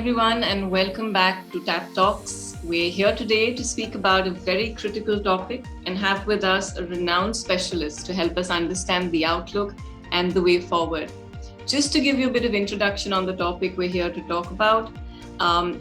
everyone, and welcome back to TAP Talks. We're here today to speak about a very critical topic and have with us a renowned specialist to help us understand the outlook and the way forward. Just to give you a bit of introduction on the topic we're here to talk about,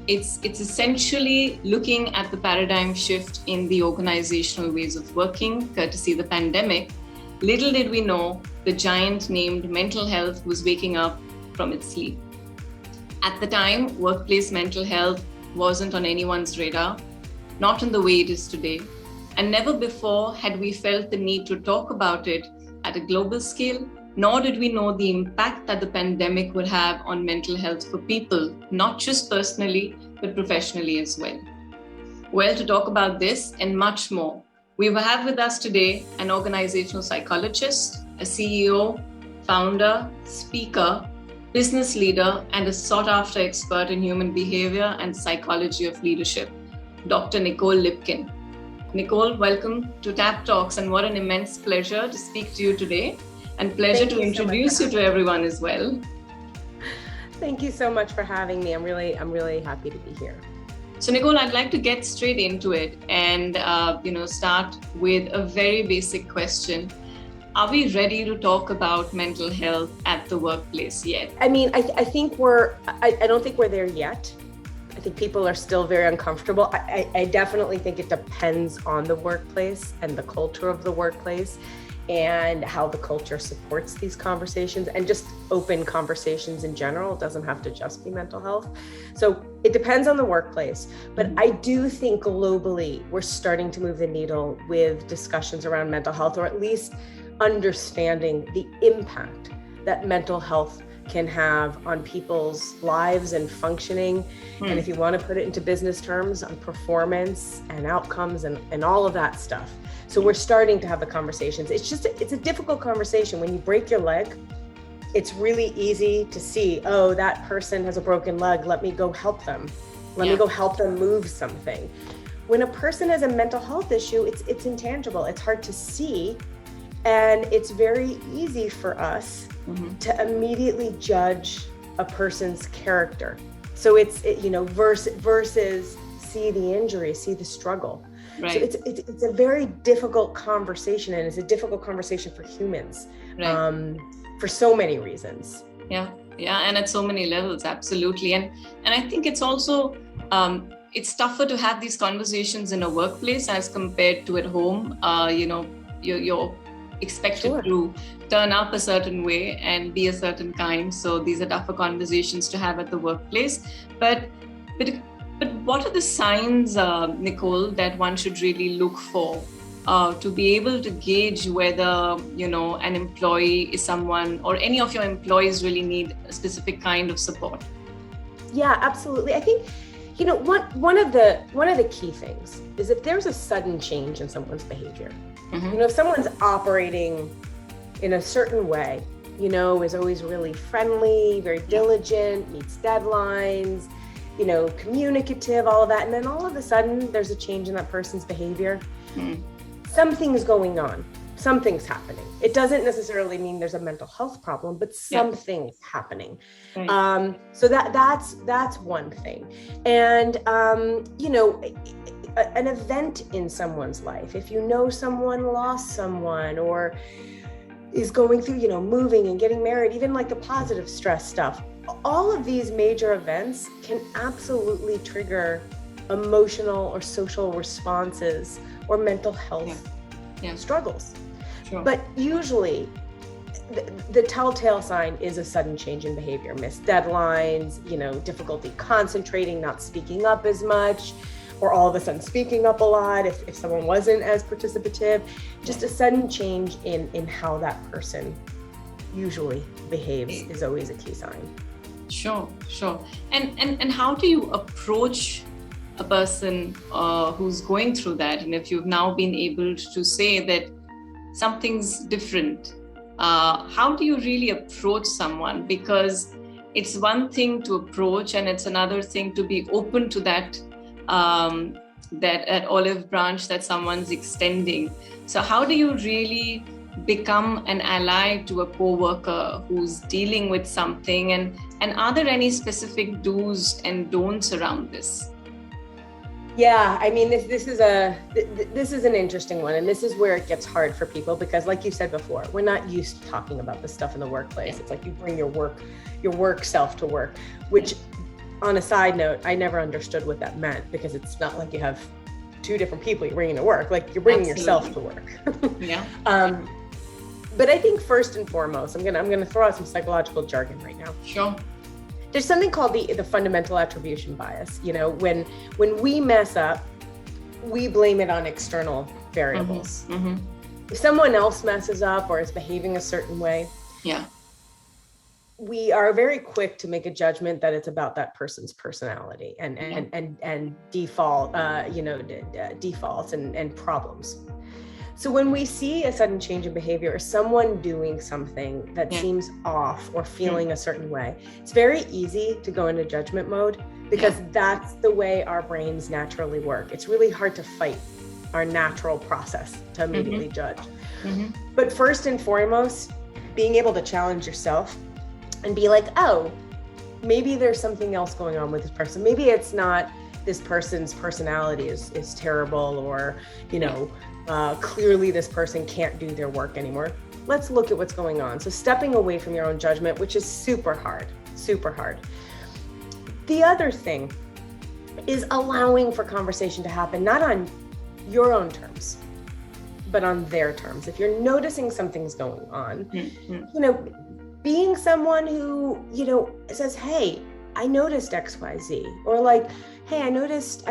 it's essentially looking at the paradigm shift in the organizational ways of working, courtesy the pandemic. Little did we know the giant named mental health was waking up from its sleep. At the time, workplace mental health wasn't on anyone's radar, not in the way it is today. And never before had we felt the need to talk about it at a global scale, nor did we know the impact that the pandemic would have on mental health for people, not just personally, but professionally as well. Well, to talk about this and much more, we have with us today an organizational psychologist, a CEO, founder, speaker, business leader, and a sought-after expert in human behavior and psychology of leadership, Dr. Nicole Lipkin. Nicole, welcome to TAP Talks, and what an immense pleasure to speak to you today, and pleasure to introduce you to everyone as well. Thank you so much for having me. I'm really happy to be here. So Nicole, I'd like to get straight into it and start with a very basic question. Are we ready to talk about mental health at the workplace yet? I mean, I think I don't think we're there yet. I think people are still very uncomfortable. I definitely think it depends on the workplace and the culture of the workplace and how the culture supports these conversations and just open conversations in general. It doesn't have to just be mental health. So it depends on the workplace, but I do think globally, we're starting to move the needle with discussions around mental health, or at least understanding the impact that mental health can have on people's lives and functioning. And if you want to put it into business terms, on performance and outcomes and all of that stuff. So we're starting to have the conversations. It's a difficult conversation. When you break your leg, it's really easy to see, oh, that person has a broken leg. Let me go help them. Let me go help them move something. When a person has a mental health issue, it's intangible. It's hard to see. And it's very easy for us to immediately judge a person's character. So versus see the injury, see the struggle. Right. So it's a very difficult conversation, and it's a difficult conversation for humans, for so many reasons. Yeah, and at so many levels, absolutely. And I think it's also it's tougher to have these conversations in a workplace as compared to at home. You're expected to turn up a certain way and be a certain kind. So these are tougher conversations to have at the workplace. But what are the signs, Nicole, that one should really look for to be able to gauge whether, an employee is someone, or any of your employees really need a specific kind of support? Yeah, absolutely. I think, one of the key things is if there's a sudden change in someone's behavior, if someone's operating in a certain way, is always really friendly, very diligent, meets deadlines, communicative, all of that. And then all of a sudden there's a change in that person's behavior. Something's going on. Something's happening. It doesn't necessarily mean there's a mental health problem, but something's happening. Right. So that's one thing. And, an event in someone's life, if someone lost someone or is going through, moving and getting married, even like the positive stress stuff, all of these major events can absolutely trigger emotional or social responses or mental health struggles. Sure. But usually the telltale sign is a sudden change in behavior, missed deadlines, difficulty concentrating, not speaking up as much, or all of a sudden speaking up a lot if someone wasn't as participative. Just a sudden change in how that person usually behaves is always a key sign. Sure. And how do you approach a person who's going through that? And if you've now been able to say that something's different, how do you really approach someone? Because it's one thing to approach, and it's another thing to be open to that olive branch that someone's extending. So how do you really become an ally to a co-worker who's dealing with something? And are there any specific do's and don'ts around this? Yeah, I mean, this is an interesting one, and this is where it gets hard for people because, like you said before, we're not used to talking about this stuff in the workplace. It's like you bring your work self to work, which, on a side note, I never understood what that meant, because it's not like you have two different people you're bringing to work. Like, you're bringing yourself to work. Yeah. But I think first and foremost, I'm gonna throw out some psychological jargon right now. Sure. There's something called the fundamental attribution bias. You know, when we mess up, we blame it on external variables. Mm-hmm. If someone else messes up or is behaving a certain way, yeah, we are very quick to make a judgment that it's about that person's personality and default, defaults and problems. So when we see a sudden change in behavior or someone doing something that seems off or feeling a certain way, it's very easy to go into judgment mode, because that's the way our brains naturally work. It's really hard to fight our natural process to immediately judge. But first and foremost, being able to challenge yourself and be like, oh, maybe there's something else going on with this person. Maybe it's not this person's personality is terrible, or, clearly this person can't do their work anymore. Let's look at what's going on. So stepping away from your own judgment, which is super hard, super hard. The other thing is allowing for conversation to happen, not on your own terms, but on their terms. If you're noticing something's going on, being someone who, says, hey, I noticed X, Y, Z, or like, hey, I noticed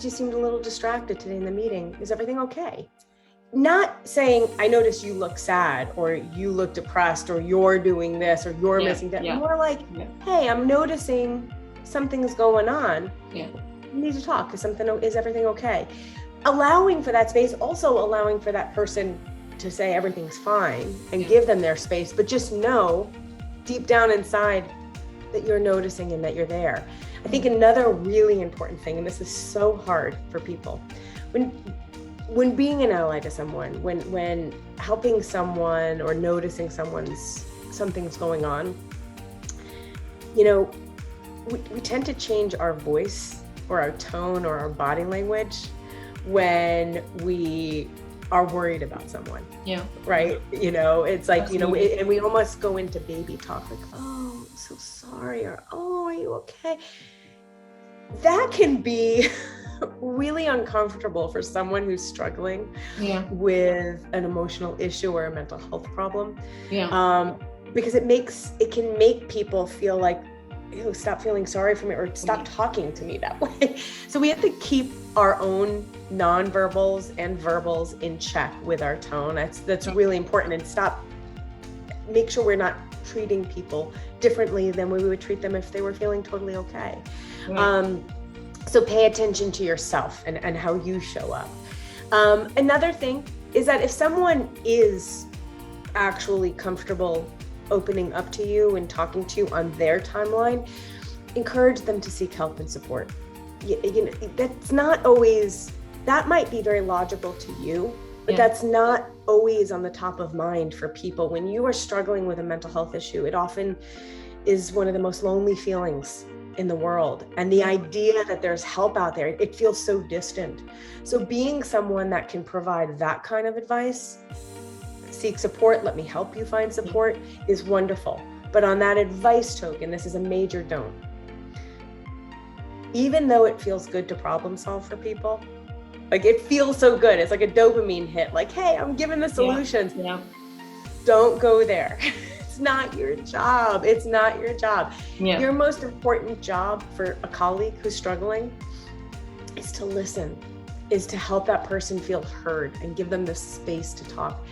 you seemed a little distracted today in the meeting. Is everything okay? Not saying, I noticed you look sad, or you look depressed, or you're doing this, or you're missing that. More like, hey, I'm noticing something's going on. Yeah. You need to talk. Is everything okay? Allowing for that space, also allowing for that person to say everything's fine and give them their space, but just know deep down inside that you're noticing and that you're there. I think another really important thing, and this is so hard for people, when being an ally to someone, when helping someone or noticing something's going on, we tend to change our voice or our tone or our body language when we are worried about someone. Yeah. Right. It's like, and we almost go into baby talk, like, oh, I'm so sorry, or, oh, are you okay? That can be really uncomfortable for someone who's struggling with an emotional issue or a mental health problem. Yeah. Because it can make people feel like, ew, stop feeling sorry for me, or stop talking to me that way. So we have to keep our own nonverbals and verbals in check with our tone. That's really important, and make sure we're not treating people differently than we would treat them if they were feeling totally okay. So pay attention to yourself and how you show up. Another thing is that if someone is actually comfortable opening up to you and talking to you on their timeline, encourage them to seek help and support. That's not always, that might be very logical to you, but that's not always on the top of mind for people. When you are struggling with a mental health issue, it often is one of the most lonely feelings in the world. And the idea that there's help out there, it feels so distant. So being someone that can provide that kind of advice, seek support, let me help you find support, is wonderful. But on that advice token, this is a major don't. Even though it feels good to problem solve for people, like it feels so good, it's like a dopamine hit, like, hey, I'm giving the solutions. Don't go there. It's not your job. It's not your job. Your most important job for a colleague who's struggling is to listen, is to help that person feel heard and give them the space to talk,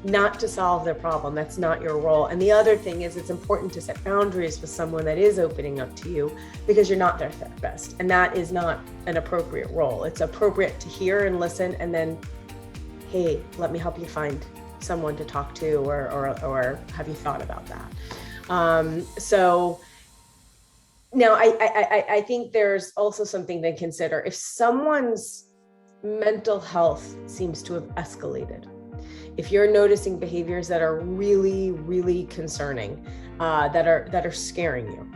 not to solve their problem. That's not your role. And the other thing is, it's important to set boundaries with someone that is opening up to you, because you're not their therapist, and that is not an appropriate role. It's appropriate to hear and listen, and then, hey, let me help you find someone to talk to, or have you thought about that? So now I think there's also something to consider. If someone's mental health seems to have escalated. If you're noticing behaviors that are really, really concerning, that are scaring you,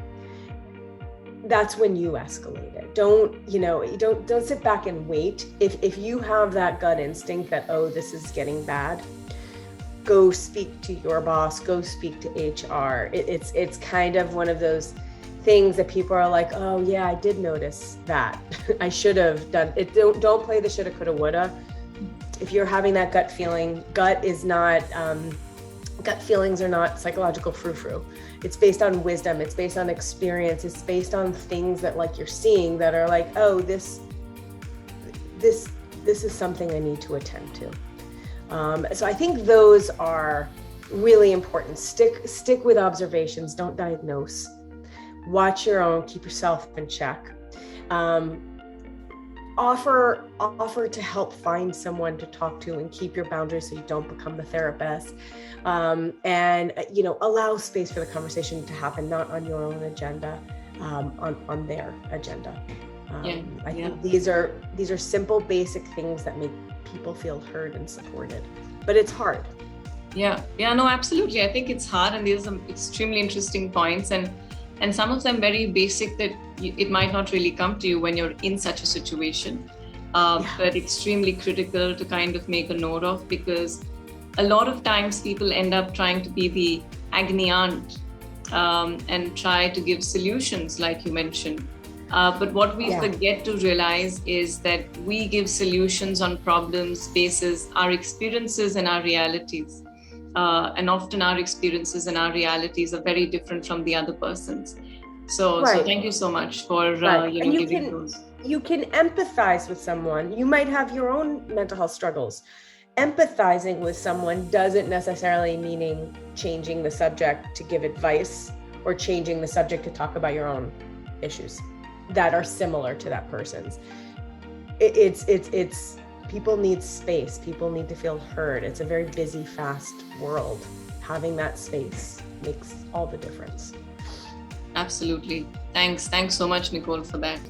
that's when you escalate it. Don't sit back and wait. If you have that gut instinct that, oh, this is getting bad, go speak to your boss, go speak to HR. It's kind of one of those things that people are like, oh yeah, I did notice that. I should have done it. Don't play the shoulda, coulda, woulda. If you're having that gut feeling, gut feelings are not psychological frou-frou. It's based on wisdom. It's based on experience. It's based on things that like you're seeing that are like, oh, this is something I need to attend to. So I think those are really important. Stick with observations. Don't diagnose. Watch your own. Keep yourself in check. Offer to help find someone to talk to and keep your boundaries so you don't become the therapist. And allow space for the conversation to happen, not on your own agenda, on their agenda. I think these are simple, basic things that make people feel heard and supported, but it's hard. Yeah, no, absolutely. I think it's hard, and there's some extremely interesting points, and some of them very basic that it might not really come to you when you're in such a situation, but extremely critical to kind of make a note of, because a lot of times people end up trying to be the agony aunt and try to give solutions, like you mentioned. But what we forget to realize is that we give solutions on problems basis our experiences and our realities. And often our experiences and our realities are very different from the other person's. So thank you so much for giving those. You can empathize with someone. You might have your own mental health struggles. Empathizing with someone doesn't necessarily mean changing the subject to give advice or changing the subject to talk about your own issues that are similar to that person's. It's people need space. People need to feel heard. It's a very busy, fast world. Having that space makes all the difference. Absolutely. Thanks so much, Nicole, for that.